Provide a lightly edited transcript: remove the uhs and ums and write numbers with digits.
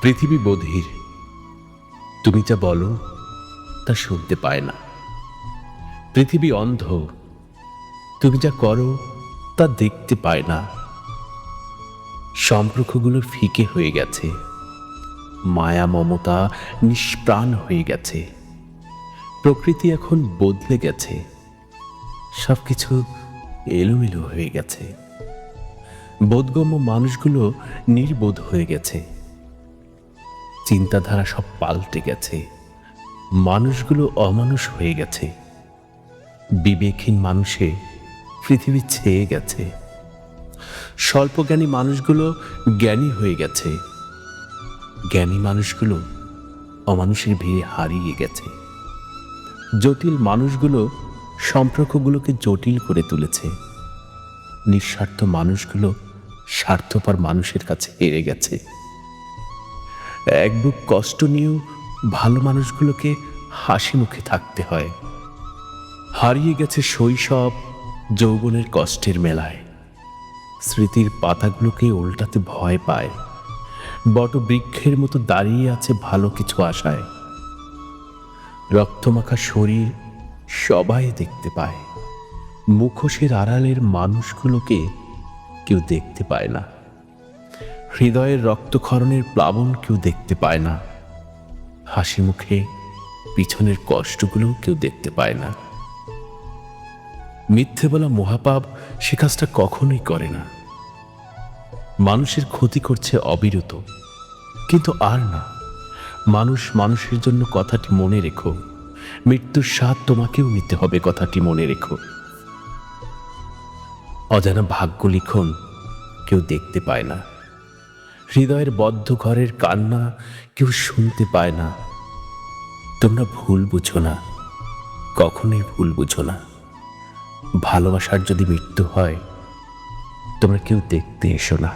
পৃথিবী বধির, তুমি যা বলো তা শুনতে পায় না। পৃথিবী অন্ধ, তুমি যা করো তা দেখতে পায় না। সম্পর্কগুলো ফিকে হয়ে গেছে, মায়া মমতা নিষ্প্রাণ হয়ে গেছে। প্রকৃতি এখন বদলে গেছে, সবকিছু এলোমেলো হয়ে গেছে। বোধগম্য মানুষগুলো নির্বোধ হয়ে গেছে, চিন্তাধারা সব পাল্টে গেছে। মানুষগুলো অমানুষ হয়ে গেছে, বিবেকহীন মানুষে পৃথিবী ছেয়ে গেছে। স্বল্পজ্ঞানী মানুষগুলো জ্ঞানী হয়ে গেছে, জ্ঞানী মানুষগুলো অমানুষের ভিড়ে হারিয়ে গেছে। জটিল মানুষগুলো সম্পর্কগুলোকে জটিল করে তুলেছে। নিঃস্বার্থ মানুষগুলো স্বার্থপর মানুষের কাছে হেরে গেছে। এক বুক কষ্ট নিয়েও ভালো মানুষগুলোকে হাসি মুখে থাকতে হয়। হারিয়ে গেছে শৈশব যৌবনের কষ্টের মেলায়। স্মৃতির পাতাগুলোকে উল্টাতে ভয় পায়। বটবৃক্ষের মতো দাঁড়িয়ে আছে ভালো কিছু আশায়। রক্তমাখা শরীর সবাই দেখতে পায়, মুখোশের আড়ালের মানুষগুলোকে কেউ দেখতে পায় না। হৃদয়ের রক্তক্ষরণের প্লাবন কেউ দেখতে পায় না। হাসি মুখে পিছনের কষ্টগুলোও কেউ দেখতে পায় না। মিথ্যে বলা মহাপাপ সে কাজটা কখনোই করে না। মানুষের ক্ষতি করছে অবিরত, কিন্তু আর না। মানুষ মানুষের জন্য কথাটি মনে রেখো। মৃত্যুর স্বাদ তোমাকেও নিতে হবে, কথাটি মনে রেখো। অজানা ভাগ্য লিখন কেউ দেখতে পায় না। হৃদয়ের বদ্ধ ঘরের কান্না কেউ শুনতে পায় না। তোমরা ভুল বুঝো না, কখনোই ভুল বুঝো না। ভালোবাসার যদি মৃত্যু হয়, তোমরা কেউ দেখতে এসো না।